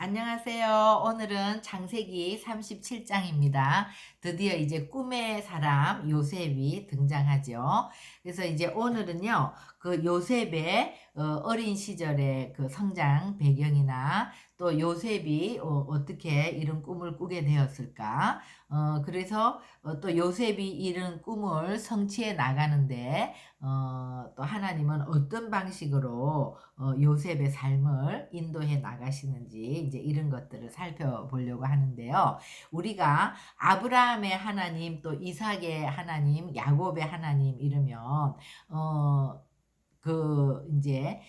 안녕하세요. 오늘은 창세기 37장입니다. 드디어 이제 꿈의 사람 요셉이 등장하죠. 그래서 이제 오늘은요, 그 요셉의 어린 시절의 그 성장 배경이나 또 요셉이 떻게 이런 꿈을 꾸게 되었을까? 그래서 또 요셉이 이런 꿈을 성취해 나가는데 또 하나님은 어떤 방식으로 요셉의 삶을 인도해 나가시는지 이제 이런 것들을 살펴보려고 하는데요. 우리가 아브라함의 하나님, 또 이삭의 하나님, 야곱의 하나님 이러면 어 이제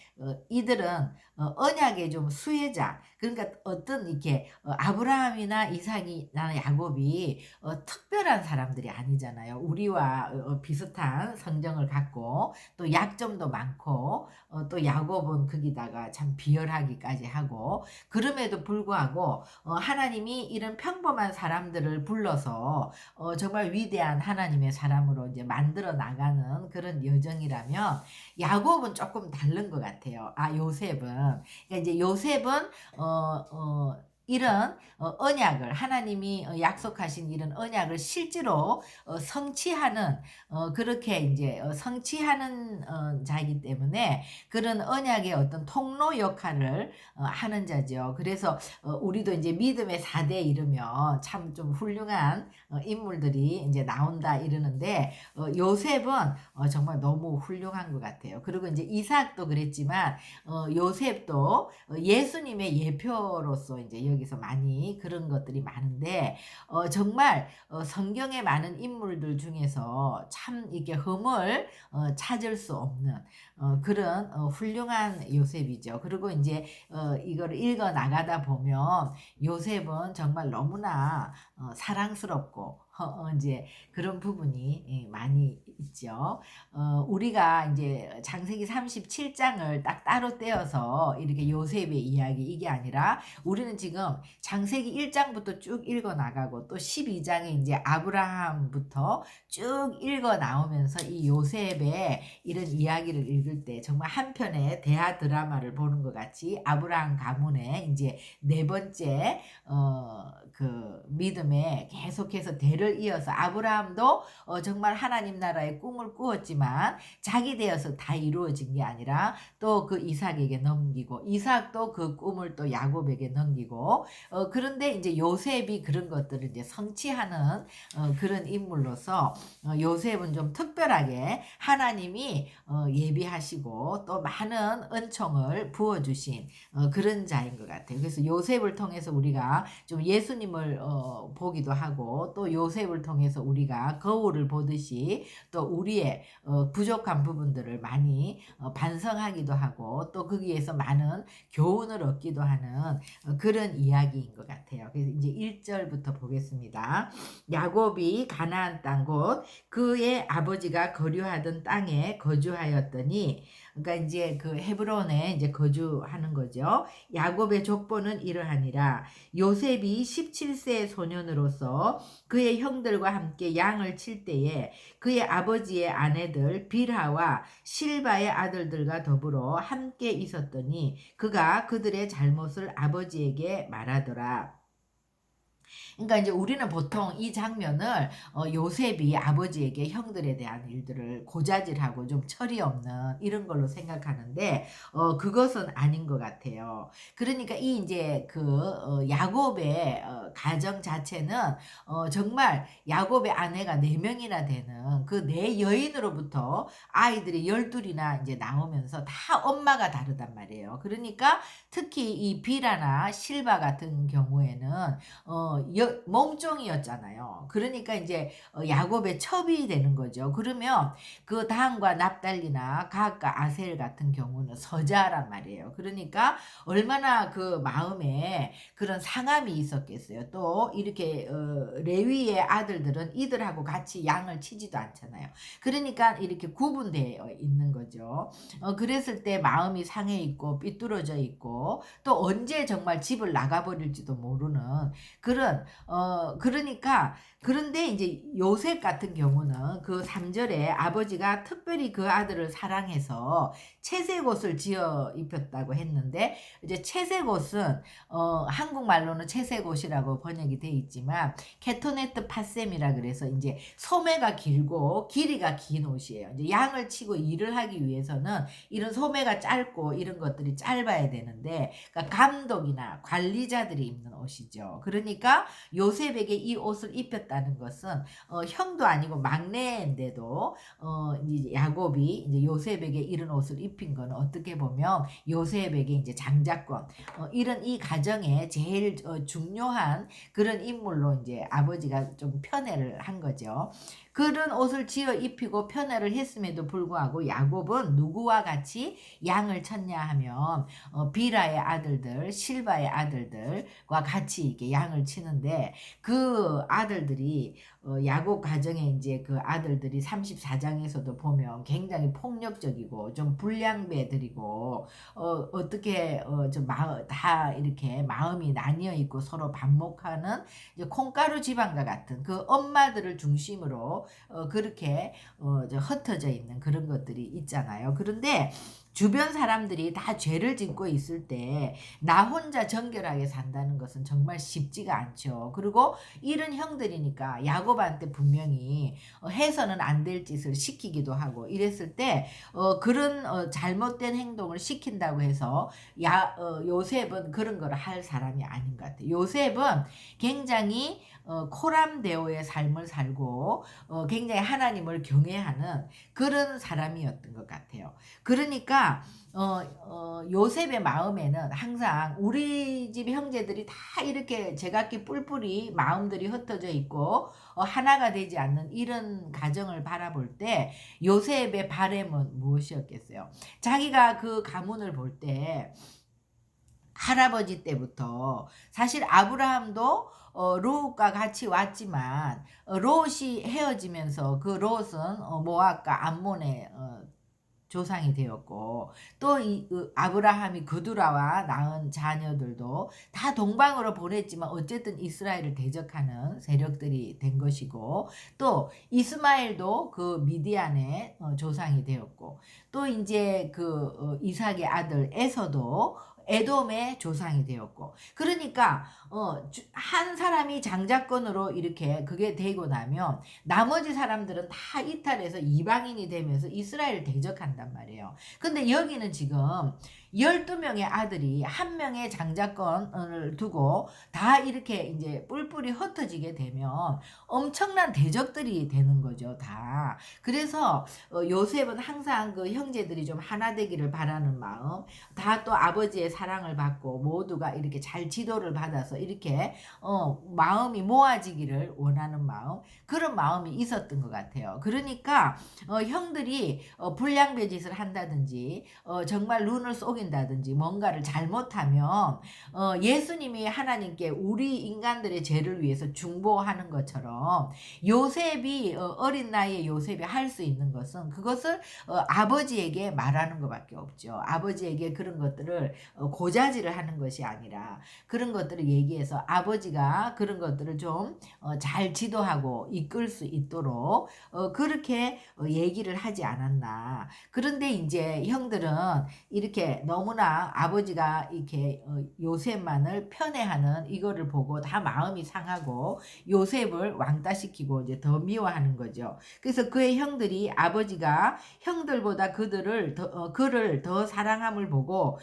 이들은 언약의 좀 수혜자, 그러니까 어떤 이렇게 아브라함이나 이삭이나 야곱이 특별한 사람들이 아니잖아요. 우리와 비슷한 성정을 갖고 또 약점도 많고 또 야곱은 거기다가 참 비열하기까지 하고, 그럼에도 불구하고 하나님이 이런 평범한 사람들을 불러서 정말 위대한 하나님의 사람으로 이제 만들어 나가는 그런 여정이라면, 야곱은 조금 다른 것 같아요. 요셉은. 그러니까 이제 요셉은 어 이런 언약을 하나님이 약속하신 이런 언약을 실제로 성취하는, 그렇게 이제 성취하는 자이기 때문에 그런 언약의 어떤 통로 역할을 하는 자죠. 그래서 우리도 이제 믿음의 4대 이르면 참 좀 훌륭한 인물들이 이제 나온다 이러는데, 요셉은 정말 너무 훌륭한 것 같아요. 그리고 이제 이삭도 그랬지만 요셉도 예수님의 예표로서 이제 여기서 많이 그런 것들이 많은데, 정말 성경에 많은 인물들 중에서 참 이렇게 흠을 찾을 수 없는 그런 훌륭한 요셉이죠. 그리고 이제 이거를 읽어 나가다 보면 요셉은 정말 너무나 사랑스럽고 이제 그런 부분이 많이 있죠. 우리가 이제 장세기 37장을 딱 따로 떼어서 이렇게 요셉의 이야기 이게 아니라, 우리는 지금 장세기 1장부터 쭉 읽어 나가고 또 12장에 이제 아브라함부터 쭉 읽어 나오면서 이 요셉의 이런 이야기를 읽을 때 정말 한 편의 대하 드라마를 보는 것 같이 아브라함 가문의 이제 네 번째 믿음에 계속해서 대를 이어서, 아브라함도 정말 하나님 나라의 꿈을 꾸었지만 자기 되어서 다 이루어진 게 아니라 또 그 이삭에게 넘기고, 이삭도 그 꿈을 또 야곱에게 넘기고, 그런데 이제 요셉이 그런 것들을 이제 성취하는 그런 인물로서 요셉은 좀 특별하게 하나님이 예비하시고 또 많은 은총을 부어주신 그런 자인 것 같아요. 그래서 요셉을 통해서 우리가 좀 예수님을 보기도 하고, 또 요셉을 통해서 우리가 거울을 보듯이 또 우리의 부족한 부분들을 많이 반성하기도 하고, 또 거기에서 많은 교훈을 얻기도 하는 그런 이야기인 것 같아요. 그래서 이제 1절부터 보겠습니다. 야곱이 가나안 땅 곧 그의 아버지가 거류하던 땅에 거주하였더니, 그러니까 이제 그 헤브론에 이제 거주하는 거죠. 야곱의 족보는 이러하니라. 요셉이 17세 소년으로서 그의 형들과 함께 양을 칠 때에 그의 아버지의 아내들 빌하와 실바의 아들들과 더불어 함께 있었더니 그가 그들의 잘못을 아버지에게 말하더라. 그러니까 이제 우리는 보통 이 장면을 요셉이 아버지에게 형들에 대한 일들을 고자질하고 좀 철이 없는 이런 걸로 생각하는데, 그것은 아닌 것 같아요. 그러니까 이 이제 야곱의 가정 자체는 정말 야곱의 아내가 4명이나 되는 그 4여인으로부터 아이들이 12이나 이제 나오면서 다 엄마가 다르단 말이에요. 그러니까 특히 이 비라나 실바 같은 경우에는 몽종이었잖아요. 그러니까 이제 야곱의 첩이 되는 거죠. 그러면 그 단과 납달리나 gad과 아셀 같은 경우는 서자란 말이에요. 그러니까 얼마나 그 마음에 그런 상함이 있었겠어요. 또 이렇게 레위의 아들들은 이들하고 같이 양을 치지도 않잖아요. 그러니까 이렇게 구분되어 있는 거죠. 그랬을 때 마음이 상해 있고 삐뚤어져 있고, 또 언제 정말 집을 나가버릴지도 모르는 그런 그러니까 그런데 이제 요셉 같은 경우는 그 3절에 아버지가 특별히 그 아들을 사랑해서 채색 옷을 지어 입혔다고 했는데 이제 채색 옷은 한국말로는 채색 옷이라고 번역이 돼 있지만 케토네트 파셈이라 그래서 이제 소매가 길고 길이가 긴 옷이에요. 이제 양을 치고 일을 하기 위해서는 이런 소매가 짧고 이런 것들이 짧아야 되는데 그러니까 감독이나 관리자들이 입는 옷이죠. 그러니까 요셉에게 이 옷을 입혔다는 것은 형도 아니고 막내인데도 이제 야곱이 이제 요셉에게 이런 옷을 입힌 거는 어떻게 보면 요셉에게 이제 장자권 이런 이 가정에 제일 중요한 그런 인물로 이제 아버지가 좀 편애를 한 거죠. 그런 옷을 지어 입히고 편애를 했음에도 불구하고 야곱은 누구와 같이 양을 쳤냐 하면 비라의 아들들, 실바의 아들들과 같이 이렇게 양을 치는데 그 아들들이 야곱 가정에 이제 그 아들들이 34장에서도 보면 굉장히 폭력적이고 좀 불량배들이고 어떻게 다 이렇게 마음이 나뉘어 있고 서로 반목하는 이제 콩가루 지방과 같은 그 엄마들을 중심으로 그렇게 흩어져 있는 그런 것들이 있잖아요. 그런데 주변 사람들이 다 죄를 짓고 있을 때 나 혼자 정결하게 산다는 것은 정말 쉽지가 않죠. 그리고 이런 형들이니까 야곱한테 분명히 해서는 안 될 짓을 시키기도 하고 이랬을 때 그런 잘못된 행동을 시킨다고 해서 요셉은 그런 걸 할 사람이 아닌 것 같아요. 요셉은 굉장히 코람데오의 삶을 살고 굉장히 하나님을 경외하는 그런 사람이었던 것 같아요. 그러니까 요셉의 마음에는 항상 우리 집 형제들이 다 이렇게 제각기 뿔뿔이 마음들이 흩어져 있고 하나가 되지 않는 이런 가정을 바라볼 때 요셉의 바람은 무엇이었겠어요? 자기가 그 가문을 볼 때 할아버지 때부터 사실 아브라함도 롯과 같이 왔지만 롯이 헤어지면서 그 롯은 모압과 암몬의 조상이 되었고 또 아브라함이 그두라와 낳은 자녀들도 다 동방으로 보냈지만 어쨌든 이스라엘을 대적하는 세력들이 된 것이고 또 이스마엘도 그 미디안의 조상이 되었고 또 이제 그 이삭의 아들 에서도 에돔의 조상이 되었고 그러니까 한 사람이 장자권으로 이렇게 그게 되고 나면 나머지 사람들은 다 이탈해서 이방인이 되면서 이스라엘을 대적한단 말이에요. 근데 여기는 지금 12명의 아들이 한 명의 장자권을 두고 다 이렇게 이제 뿔뿔이 흩어지게 되면 엄청난 대적들이 되는 거죠, 다. 그래서 요셉은 항상 그 형제들이 좀 하나 되기를 바라는 마음, 다 또 아버지의 사랑을 받고 모두가 이렇게 잘 지도를 받아서 이렇게 마음이 모아지기를 원하는 마음, 그런 마음이 있었던 것 같아요. 그러니까 형들이 불량배 짓을 한다든지 정말 눈을 속인다든지 뭔가를 잘못하면 예수님이 하나님께 우리 인간들의 죄를 위해서 중보하는 것처럼 요셉이 어린 나이에 요셉이 할 수 있는 것은 그것을 아버지에게 말하는 것밖에 없죠. 아버지에게 그런 것들을 고자질을 하는 것이 아니라 그런 것들을 얘기해서 아버지가 그런 것들을 좀 잘 지도하고 이끌 수 있도록 그렇게 얘기를 하지 않았나. 그런데 이제 형들은 이렇게 너무나 아버지가 이렇게 요셉만을 편애하는 이거를 보고 다 마음이 상하고 요셉을 왕따시키고 이제 더 미워하는 거죠. 그래서 그의 형들이 아버지가 형들보다 그를 더 사랑함을 보고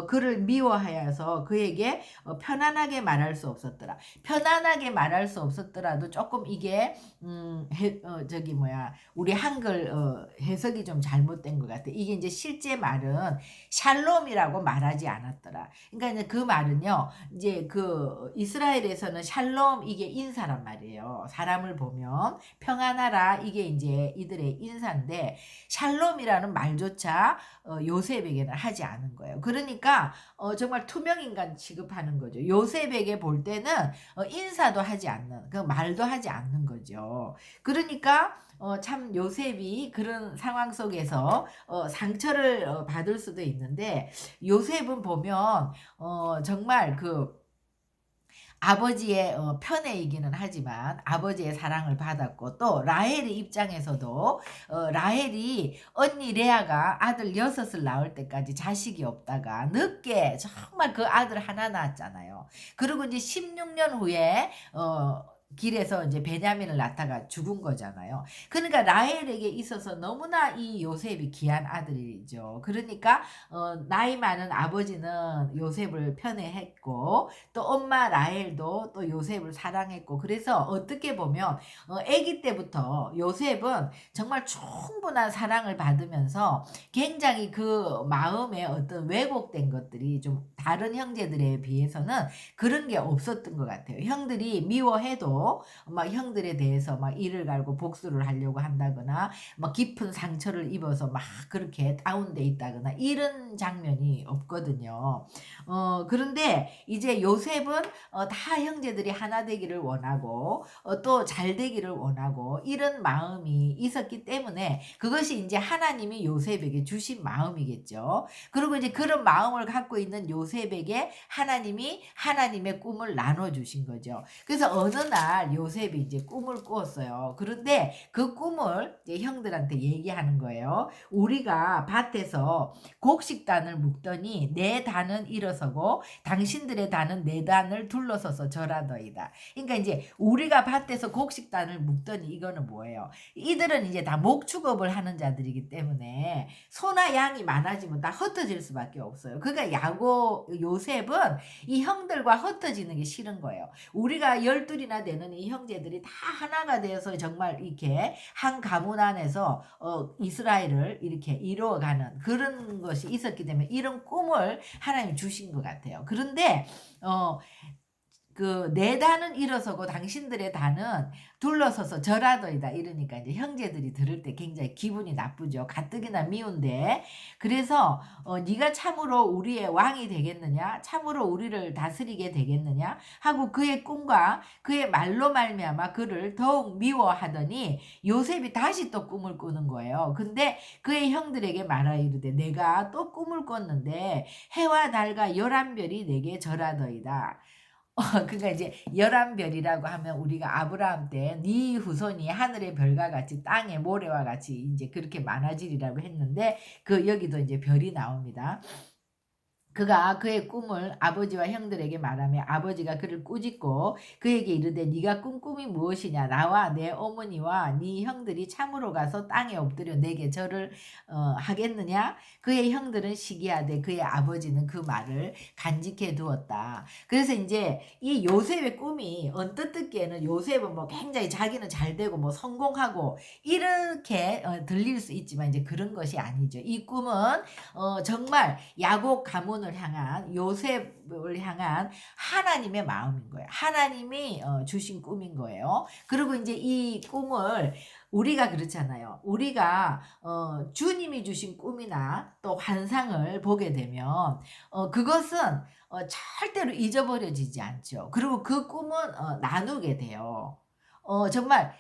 그를 미워하여서 그에게 편안하게 말할 수 없었더라. 편안하게 말할 수 없었더라도 조금 이게 우리 한글 해석이 좀 잘못된 것 같아. 이게 이제 실제 말은 샬롬이라고 말하지 않았더라. 그러니까 이제 그 말은요, 이제 그 이스라엘에서는 샬롬 이게 인사란 말이에요. 사람을 보면 평안하라 이게 이제 이들의 인사인데 샬롬이라는 말조차 요셉에게는 하지 않은 거예요. 그러니까 정말 투명인간 취급하는 거죠. 요셉에게 볼 때는 인사도 하지 않는, 그 말도 하지 않는 거죠. 그러니까 참 요셉이 그런 상황 속에서 상처를 받을 수도 있는데 요셉은 보면 정말 그 아버지의 편애이기는 하지만 아버지의 사랑을 받았고, 또 라헬의 입장에서도 라헬이 언니 레아가 아들 6을 낳을 때까지 자식이 없다가 늦게 정말 그 아들 하나 낳았잖아요. 그리고 이제 16년 후에 길에서 이제 베냐민을 낳다가 죽은 거잖아요. 그러니까 라헬에게 있어서 너무나 이 요셉이 귀한 아들이죠. 그러니까 나이 많은 아버지는 요셉을 편애했고, 또 엄마 라헬도 또 요셉을 사랑했고, 그래서 어떻게 보면 아기 때부터 요셉은 정말 충분한 사랑을 받으면서 굉장히 그 마음에 어떤 왜곡된 것들이 좀 다른 형제들에 비해서는 그런 게 없었던 것 같아요. 형들이 미워해도 막 형들에 대해서 막 이를 갈고 복수를 하려고 한다거나, 막 깊은 상처를 입어서 막 그렇게 다운돼 있다거나 이런 장면이 없거든요. 그런데 이제 요셉은 다 형제들이 하나 되기를 원하고 또 잘 되기를 원하고 이런 마음이 있었기 때문에 그것이 이제 하나님이 요셉에게 주신 마음이겠죠. 그리고 이제 그런 마음을 갖고 있는 요셉에게 하나님이 하나님의 꿈을 나눠 주신 거죠. 그래서 어느 날 요셉이 이제 꿈을 꾸었어요. 그런데 그 꿈을 이제 형들한테 얘기하는 거예요. 우리가 밭에서 곡식단을 묶더니 내 단은 일어서고 당신들의 단은 내 단을 둘러서서 절하더이다. 그러니까 이제 우리가 밭에서 곡식단을 묶더니 이거는 뭐예요? 이들은 이제 다 목축업을 하는 자들이기 때문에 소나 양이 많아지면 다 흩어질 수밖에 없어요. 그러니까 요셉은 이 형들과 흩어지는 게 싫은 거예요. 우리가 12이나 되는 이 형제들이 다 하나가 되어서 정말 이렇게 한 가문 안에서 이스라엘을 이렇게 이루어가는 그런 것이 있었기 때문에 이런 꿈을 하나님 주신 것 같아요. 그런데 내 단은 일어서고 당신들의 단은 둘러서서 절하더이다 이러니까 이제 형제들이 들을 때 굉장히 기분이 나쁘죠. 가뜩이나 미운데. 그래서 네가 참으로 우리의 왕이 되겠느냐, 참으로 우리를 다스리게 되겠느냐 하고 그의 꿈과 그의 말로 말미암아 그를 더욱 미워하더니 요셉이 다시 또 꿈을 꾸는 거예요. 근데 그의 형들에게 말하이르되 내가 또 꿈을 꿨는데 해와 달과 11별이 내게 절하더이다. 그러니까 이제 11별이라고 하면 우리가 아브라함 때 네 후손이 하늘의 별과 같이 땅의 모래와 같이 이제 그렇게 많아지리라고 했는데 여기도 이제 별이 나옵니다. 그가 그의 꿈을 아버지와 형들에게 말하며 아버지가 그를 꾸짖고 그에게 이르되 네가 꾼 꿈이 무엇이냐, 나와 내 어머니와 네 형들이 참으로 가서 땅에 엎드려 내게 절을 하겠느냐. 그의 형들은 시기하되 그의 아버지는 그 말을 간직해 두었다. 그래서 이제 이 요셉의 꿈이 언뜻 듣기에는 요셉은 뭐 굉장히 자기는 잘 되고 뭐 성공하고 이렇게 들릴 수 있지만 이제 그런 것이 아니죠. 이 꿈은 정말 야곱 가문을 향한 요셉을 향한 하나님의 마음인 거예요. 하나님이 주신 꿈인 거예요. 그리고 이제 이 꿈을 우리가 그렇잖아요. 우리가 주님이 주신 꿈이나 또 환상을 보게 되면 그것은 절대로 잊어버려지지 않죠. 그리고 그 꿈은 나누게 돼요. 정말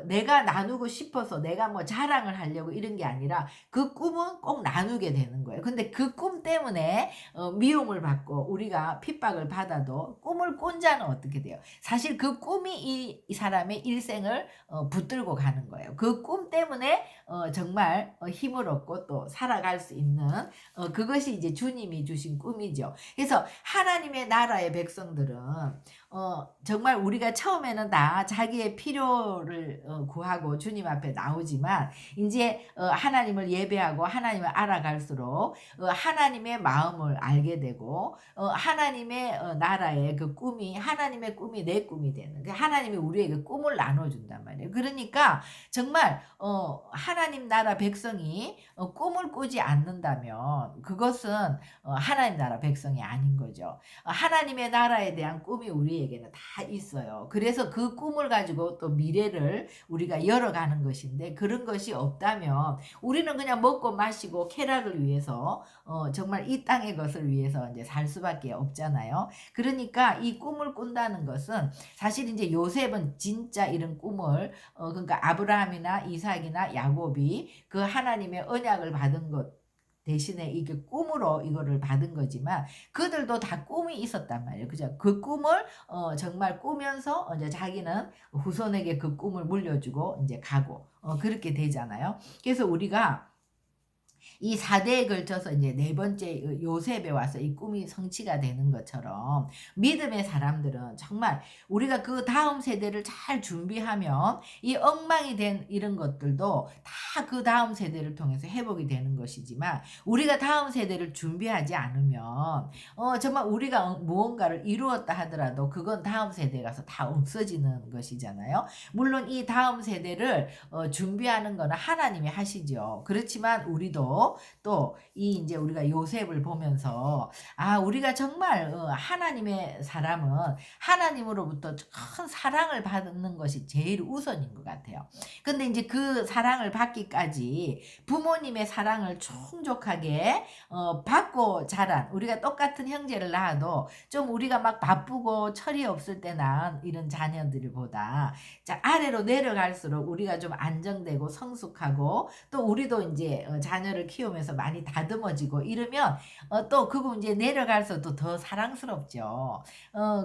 내가 나누고 싶어서 내가 뭐 자랑을 하려고 이런 게 아니라 그 꿈은 꼭 나누게 되는 거예요. 근데 그 꿈 때문에 미움을 받고 우리가 핍박을 받아도 꿈을 꾼 자는 어떻게 돼요? 사실 그 꿈이 이 사람의 일생을 붙들고 가는 거예요. 그 꿈 때문에 정말 힘을 얻고 또 살아갈 수 있는 그것이 이제 주님이 주신 꿈이죠. 그래서 하나님의 나라의 백성들은 정말 우리가 처음에는 다 자기의 필요를 구하고 주님 앞에 나오지만 이제 하나님을 예배하고 하나님을 알아갈수록 하나님의 마음을 알게 되고 하나님의 나라의 그 꿈이 하나님의 꿈이 내 꿈이 되는, 하나님이 우리에게 꿈을 나눠준단 말이에요. 그러니까 정말 하나님 나라 백성이 꿈을 꾸지 않는다면 그것은 하나님 나라 백성이 아닌 거죠. 하나님의 나라에 대한 꿈이 우리에게는 다 있어요. 그래서 그 꿈을 가지고 또 미래를 우리가 열어가는 것인데 그런 것이 없다면 우리는 그냥 먹고 마시고 쾌락을 위해서 정말 이 땅의 것을 위해서 이제 살 수밖에 없잖아요. 그러니까 이 꿈을 꾼다는 것은 사실 이제 요셉은 진짜 이런 꿈을 그러니까 아브라함이나 이삭이나 야곱이 그 하나님의 언약을 받은 것 대신에 이게 꿈으로 이거를 받은 거지만 그들도 다 꿈이 있었단 말이에요. 그죠? 그 꿈을 정말 꾸면서 이제 자기는 후손에게 그 꿈을 물려주고 이제 가고 그렇게 되잖아요. 그래서 우리가 이 4대에 걸쳐서 이제 네 번째 요셉에 와서 이 꿈이 성취가 되는 것처럼 믿음의 사람들은 정말 우리가 그 다음 세대를 잘 준비하면 이 엉망이 된 이런 것들도 다 그 다음 세대를 통해서 회복이 되는 것이지만 우리가 다음 세대를 준비하지 않으면 정말 우리가 무언가를 이루었다 하더라도 그건 다음 세대에 가서 다 없어지는 것이잖아요. 물론 이 다음 세대를 준비하는 거는 하나님이 하시죠. 그렇지만 우리도 또 이 이제 우리가 요셉을 보면서 아 우리가 정말 하나님의 사람은 하나님으로부터 큰 사랑을 받는 것이 제일 우선인 것 같아요. 근데 이제 그 사랑을 받기까지 부모님의 사랑을 충족하게 받고 자란 우리가 똑같은 형제를 낳아도 좀 우리가 막 바쁘고 철이 없을 때 낳은 이런 자녀들보다 자 아래로 내려갈수록 우리가 좀 안정되고 성숙하고 또 우리도 이제 자녀를 키우면서 많이 다듬어지고 이러면 또 그거 이제 내려갈수록 또 더 사랑스럽죠.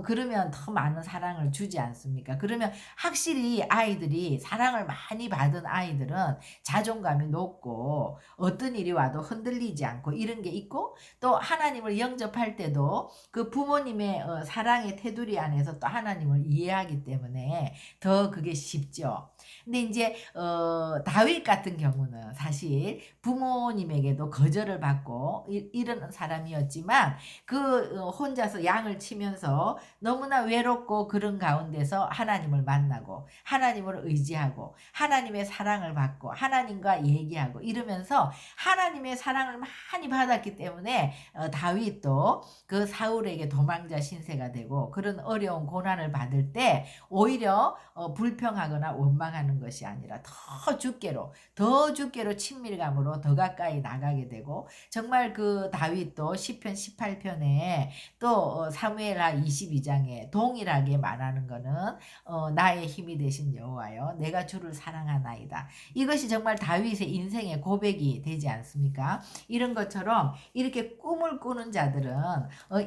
그러면 더 많은 사랑을 주지 않습니까? 그러면 확실히 아이들이 사랑을 많이 받은 아이들은 자존감이 높고 어떤 일이 와도 흔들리지 않고 이런 게 있고 또 하나님을 영접할 때도 그 부모님의 사랑의 테두리 안에서 또 하나님을 이해하기 때문에 더 그게 쉽죠. 근데 이제 다윗 같은 경우는 사실 부모님에게도 거절을 받고 이런 사람이었지만 그 혼자서 양을 치면서 너무나 외롭고 그런 가운데서 하나님을 만나고 하나님을 의지하고 하나님의 사랑을 받고 하나님과 얘기하고 이러면서 하나님의 사랑을 많이 받았기 때문에 다윗도 그 사울에게 도망자 신세가 되고 그런 어려운 고난을 받을 때 오히려 불평하거나 원망하는 것이 아니라 더 죽게로 친밀감으로 더 가까이 나가게 되고 정말 그 다윗도 시편 18편에 또 사무엘하 22장에 동일하게 말하는 거는 나의 힘이 되신 여호와여 내가 주를 사랑하나이다. 이것이 정말 다윗의 인생의 고백이 되지 않습니까? 이런 것처럼 이렇게 꿈을 꾸는 자들은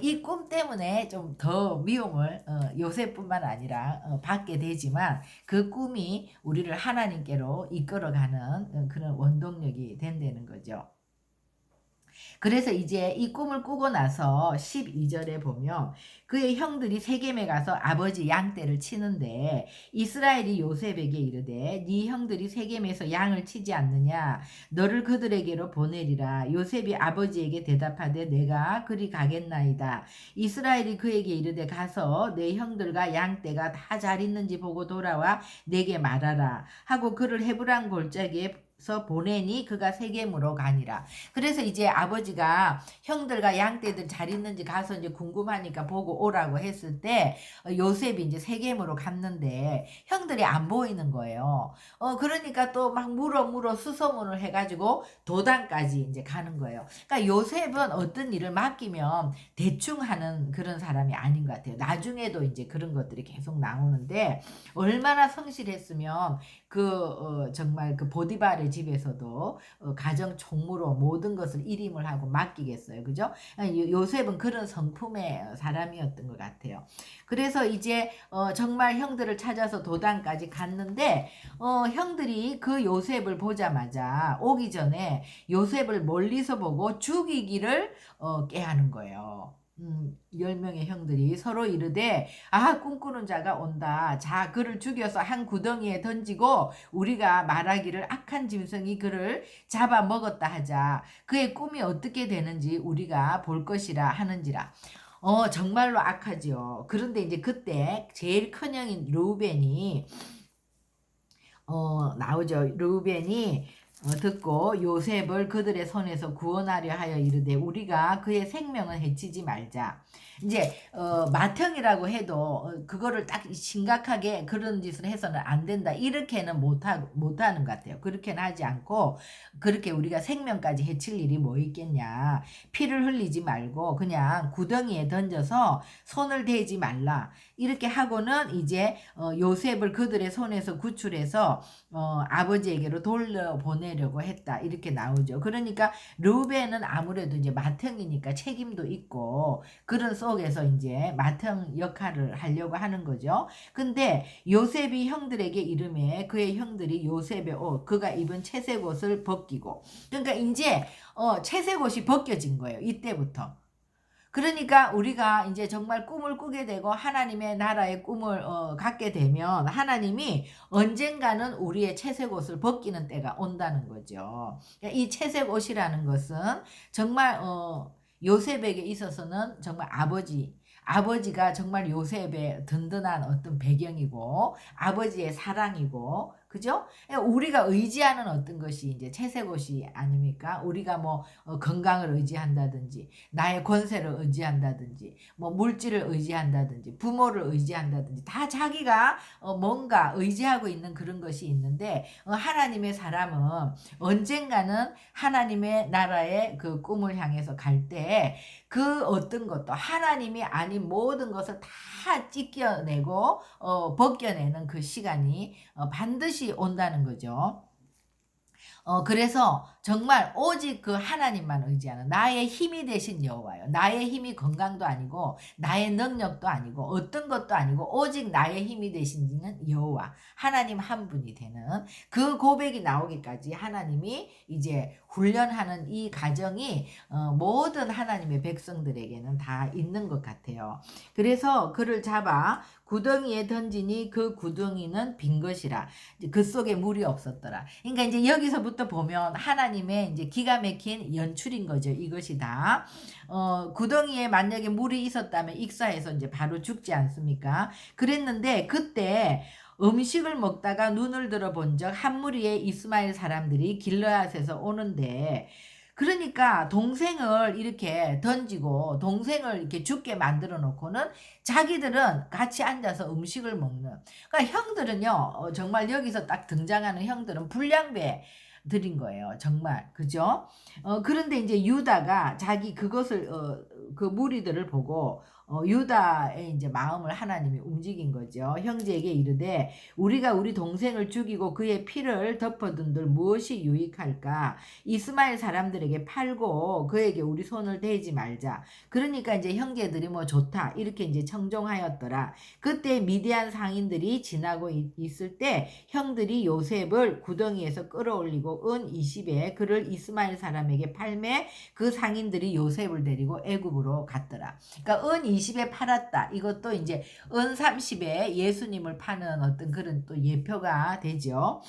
이 꿈 때문에 좀 더 미움을 요셉뿐만 아니라 받게 되지만 그 꿈이 우리를 하나님께로 이끌어가는 그런 원동력이 된다는 거죠. 그래서 이제 이 꿈을 꾸고 나서 12절에 보면 그의 형들이 세겜에 가서 아버지 양떼를 치는데 이스라엘이 요셉에게 이르되 네 형들이 세겜에서 양을 치지 않느냐 너를 그들에게로 보내리라. 요셉이 아버지에게 대답하되 내가 그리 가겠나이다. 이스라엘이 그에게 이르되 가서 내 형들과 양떼가 다 잘 있는지 보고 돌아와 내게 말하라 하고 그를 헤브론 골짜기에 서 보내니 그가 세겜으로 가니라. 그래서 이제 아버지가 형들과 양떼들 잘 있는지 가서 이제 궁금하니까 보고 오라고 했을 때 요셉이 이제 세겜으로 갔는데 형들이 안 보이는 거예요. 그러니까 또 막 물어 수소문을 해가지고 도단까지 이제 가는 거예요. 그러니까 요셉은 어떤 일을 맡기면 대충 하는 그런 사람이 아닌 것 같아요. 나중에도 이제 그런 것들이 계속 나오는데 얼마나 성실했으면 정말 그 보디발의 집에서도 가정 총무로 모든 것을 일임을 하고 맡기겠어요. 그죠? 요셉은 그런 성품의 사람이었던 것 같아요. 그래서 이제 정말 형들을 찾아서 도단까지 갔는데 형들이 그 요셉을 보자마자 오기 전에 요셉을 멀리서 보고 죽이기를 꾀하는 거예요. 10명의 형들이 서로 이르되 아 꿈꾸는 자가 온다. 자 그를 죽여서 한 구덩이에 던지고 우리가 말하기를 악한 짐승이 그를 잡아먹었다 하자. 그의 꿈이 어떻게 되는지 우리가 볼 것이라 하는지라. 정말로 악하지요. 그런데 이제 그때 제일 큰 형인 르우벤이 나오죠. 르우벤이 듣고 요셉을 그들의 손에서 구원하려 하여 이르되 우리가 그의 생명을 해치지 말자. 이제 맏형이라고 해도 그거를 딱 심각하게 그런 짓을 해서는 안 된다 이렇게는 못하는 것 같아요. 그렇게는 하지 않고 그렇게 우리가 생명까지 해칠 일이 뭐 있겠냐. 피를 흘리지 말고 그냥 구덩이에 던져서 손을 대지 말라. 이렇게 하고는 이제 요셉을 그들의 손에서 구출해서 아버지에게로 돌려보내려고 했다. 이렇게 나오죠. 그러니까 르우벤은 아무래도 이제 맏형이니까 책임도 있고 그런 속에서 이제 맏형 역할을 하려고 하는 거죠. 근데 요셉이 형들에게 이름에 그의 형들이 요셉의 옷, 그가 입은 채색 옷을 벗기고 그러니까 이제 채색 옷이 벗겨진 거예요. 이때부터. 그러니까 우리가 이제 정말 꿈을 꾸게 되고 하나님의 나라의 꿈을 갖게 되면 하나님이 언젠가는 우리의 채색 옷을 벗기는 때가 온다는 거죠. 그러니까 이 채색 옷이라는 것은 정말 요셉에게 있어서는 정말 아버지가 정말 요셉의 든든한 어떤 배경이고 아버지의 사랑이고 그죠? 우리가 의지하는 어떤 것이 이제 채색옷이 아닙니까? 우리가 뭐 건강을 의지한다든지 나의 권세를 의지한다든지 뭐 물질을 의지한다든지 부모를 의지한다든지 다 자기가 뭔가 의지하고 있는 그런 것이 있는데 하나님의 사람은 언젠가는 하나님의 나라의 그 꿈을 향해서 갈 때 그 어떤 것도 하나님이 아닌 모든 것을 다 찢겨내고 벗겨내는 그 시간이 반드시 온다는 거죠. 그래서 정말 오직 그 하나님만 의지하는 나의 힘이 되신 여호와요. 나의 힘이 건강도 아니고 나의 능력도 아니고 어떤 것도 아니고 오직 나의 힘이 되시는 여호와 하나님 한 분이 되는 그 고백이 나오기까지 하나님이 이제 훈련하는 이 과정이 모든 하나님의 백성들에게는 다 있는 것 같아요. 그래서 그를 잡아 구덩이에 던지니 그 구덩이는 빈 것이라. 그 속에 물이 없었더라. 그러니까 이제 여기서부터 보면 하나님의 이제 기가 막힌 연출인 거죠. 이것이 다. 구덩이에 만약에 물이 있었다면 익사해서 이제 바로 죽지 않습니까? 그랬는데 그때 음식을 먹다가 눈을 들어 본 적 한 무리의 이스마엘 사람들이 길르앗에서 오는데 그러니까 동생을 이렇게 던지고 동생을 이렇게 죽게 만들어 놓고는 자기들은 같이 앉아서 음식을 먹는. 그러니까 형들은요, 정말 여기서 딱 등장하는 형들은 불량배들인 거예요. 정말. 그죠? 그런데 이제 유다가 자기 그것을, 그 무리들을 보고 유다의 이제 마음을 하나님이 움직인 거죠. 형제에게 이르되 우리가 우리 동생을 죽이고 그의 피를 덮어둔들 무엇이 유익할까? 이스마엘 사람들에게 팔고 그에게 우리 손을 대지 말자. 그러니까 이제 형제들이 뭐 좋다 이렇게 이제 청종하였더라. 그때 미디안 상인들이 지나고 있을 때 형들이 요셉을 구덩이에서 끌어올리고 은 20에 그를 이스마엘 사람에게 팔매 그 상인들이 요셉을 데리고 애굽으로 갔더라. 그러니까 은 20에 팔았다. 이것도 이제 은 30에 예수님을 파는 어떤 그런 또 예표가 되죠.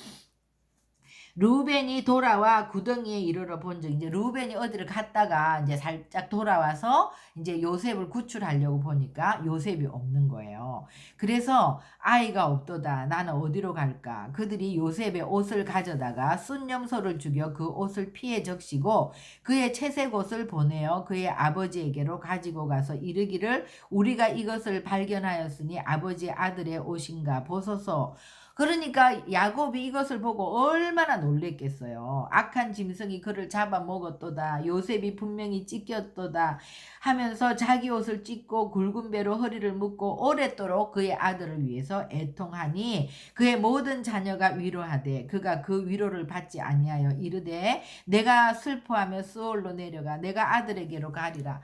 르우벤이 돌아와 구덩이에 이르러 본즉 이제 르우벤이 어디를 갔다가 이제 살짝 돌아와서 이제 요셉을 구출하려고 보니까 요셉이 없는 거예요. 그래서 아이가 없도다. 나는 어디로 갈까? 그들이 요셉의 옷을 가져다가 순념소를 죽여 그 옷을 피해 적시고 그의 채색 옷을 보내어 그의 아버지에게로 가지고 가서 이르기를 우리가 이것을 발견하였으니 아버지 아들의 옷인가 보소서. 그러니까 야곱이 이것을 보고 얼마나 놀랬겠어요. 악한 짐승이 그를 잡아먹었도다. 요셉이 분명히 찢겼도다 하면서 자기 옷을 찢고 굵은 배로 허리를 묶고 오랫도록 그의 아들을 위해서 애통하니 그의 모든 자녀가 위로하되 그가 그 위로를 받지 아니하여 이르되 내가 슬퍼하며 스올로 내려가 내가 아들에게로 가리라.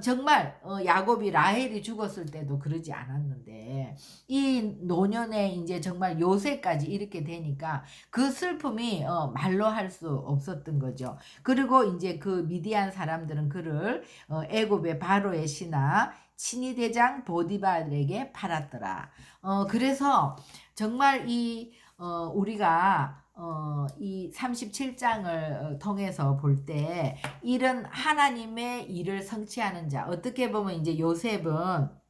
정말 야곱이 라헬이 죽었을 때도 그러지 않았는데 이 노년에 이제 정말 요새까지 이렇게 되니까 그 슬픔이 말로 할 수 없었던 거죠. 그리고 이제 그 미디안 사람들은 그를 애굽의 바로의 신하 친위대장 보디발에게 팔았더라. 그래서 정말 우리가 이 37장을 통해서 볼 때 이런 하나님의 일을 성취하는 자 어떻게 보면 이제 요셉은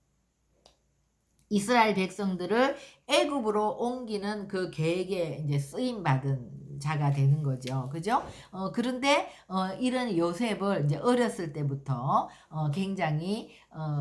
이스라엘 백성들을 애굽으로 옮기는 그 계획에 이제 쓰임 받은 자가 되는 거죠. 그죠? 그런데 이런 요셉을 이제 어렸을 때부터 굉장히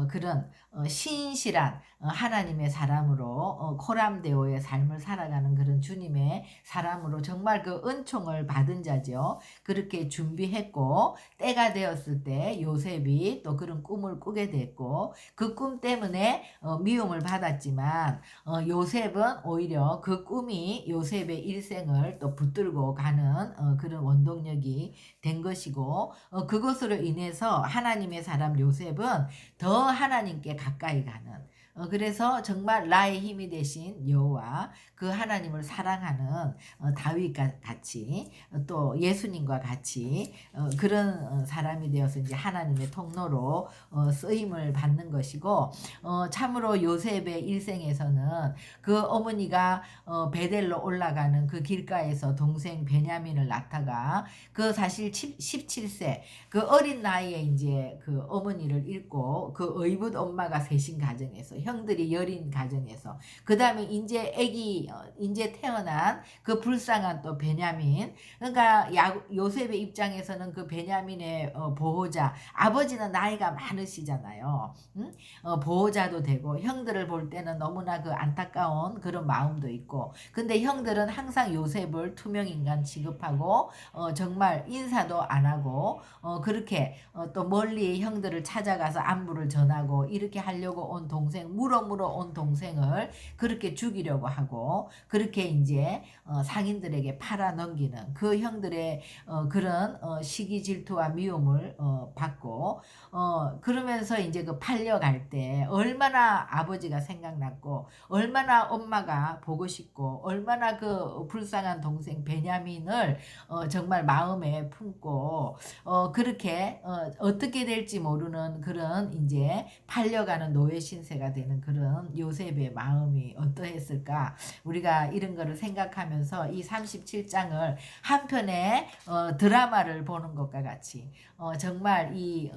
그런 신실한 하나님의 사람으로 코람데오의 삶을 살아가는 그런 주님의 사람으로 정말 그 은총을 받은 자죠. 그렇게 준비했고 때가 되었을 때 요셉이 또 그런 꿈을 꾸게 됐고 그 꿈 때문에 미움을 받았지만 요셉은 오히려 그 꿈이 요셉의 일생을 또 붙들고 가는 그런 원동력이 된 것이고 그것으로 인해서 하나님의 사람 요셉은 더 하나님께 가까이 가는 그래서 정말 나의 힘이 되신 여호와 그 하나님을 사랑하는 다윗 같이 또 예수님과 같이 그런 사람이 되어서 이제 하나님의 통로로 쓰임을 받는 것이고 참으로 요셉의 일생에서는 그 어머니가 베델로 올라가는 그 길가에서 동생 베냐민을 낳다가 그 사실 17세 그 어린 나이에 이제 그 어머니를 잃고 그 의붓 엄마가 셋인 가정에서 형들이 여린 가정에서 그 다음에 이제 애기 이제 태어난 그 불쌍한 또 베냐민 그러니까 요셉의 입장에서는 그 베냐민의 보호자 아버지는 나이가 많으시잖아요. 응? 보호자도 되고 형들을 볼 때는 너무나 그 안타까운 그런 마음도 있고 근데 형들은 항상 요셉을 투명인간 취급하고 정말 인사도 안 하고 그렇게 또 멀리 형들을 찾아가서 안부를 전하고 이렇게 하려고 온 동생 물어 온 동생을 그렇게 죽이려고 하고 그렇게 이제 상인들에게 팔아 넘기는 그 형들의 그런 시기 질투와 미움을 받고 그러면서 이제 그 팔려갈 때 얼마나 아버지가 생각났고 얼마나 엄마가 보고 싶고 얼마나 그 불쌍한 동생 베냐민을 정말 마음에 품고 그렇게 어떻게 될지 모르는 그런 이제 팔려가는 노예 신세가 되는 그런 요셉의 마음이 어떠했을까 우리가 이런 거를 생각하면서 이 37장을 한편의 드라마를 보는 것과 같이 정말 이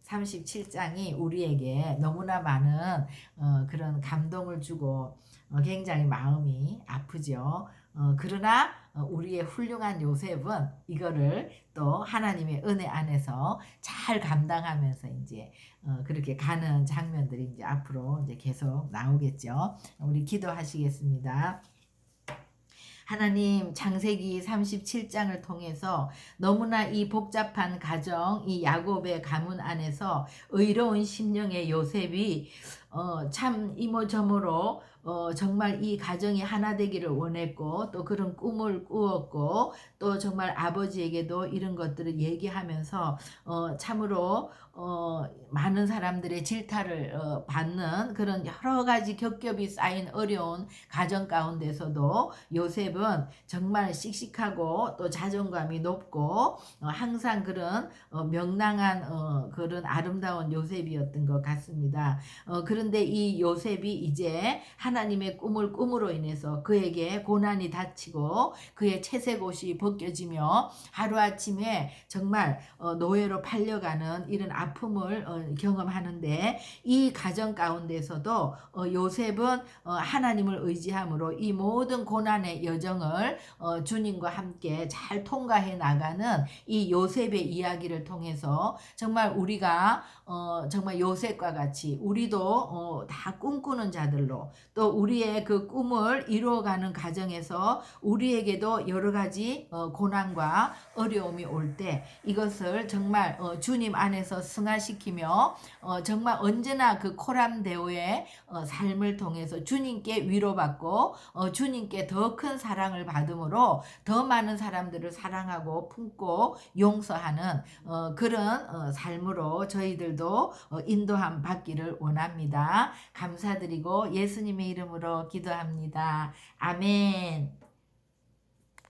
37장이 우리에게 너무나 많은 그런 감동을 주고 굉장히 마음이 아프죠. 그러나 우리의 훌륭한 요셉은 이거를 또 하나님의 은혜 안에서 잘 감당하면서 이제 그렇게 가는 장면들이 이제 앞으로 이제 계속 나오겠죠. 우리 기도하시겠습니다. 하나님 창세기 37장을 통해서 너무나 이 복잡한 가정 이 야곱의 가문 안에서 의로운 심령의 요셉이 참 이모저모로 정말 이 가정이 하나 되기를 원했고 또 그런 꿈을 꾸었고 또 정말 아버지에게도 이런 것들을 얘기하면서 참으로 많은 사람들의 질타를 받는 그런 여러 가지 겹겹이 쌓인 어려운 가정 가운데서도 요셉은 정말 씩씩하고 또 자존감이 높고 항상 그런 명랑한 그런 아름다운 요셉이었던 것 같습니다. 그런데 이 요셉이 이제 하나님의 꿈을 꿈으로 인해서 그에게 고난이 닥치고 그의 채색 옷이 벗겨지며 하루아침에 정말 노예로 팔려가는 이런 아픔을 경험하는데 이 가정 가운데서도 요셉은 하나님을 의지함으로 이 모든 고난의 여정을 주님과 함께 잘 통과해 나가는 이 요셉의 이야기를 통해서 정말 우리가 정말 요셉과 같이 우리도 다 꿈꾸는 자들로 또 우리의 그 꿈을 이루어가는 과정에서 우리에게도 여러 가지 고난과 어려움이 올 때 이것을 정말 주님 안에서 승화시키며 정말 언제나 그 코람데오의 삶을 통해서 주님께 위로받고 주님께 더 큰 사랑을 받음으로 더 많은 사람들을 사랑하고 품고 용서하는 그런 삶으로 저희들도 인도함 받기를 원합니다. 감사드리고 예수님의 이름으로 기도합니다. 아멘.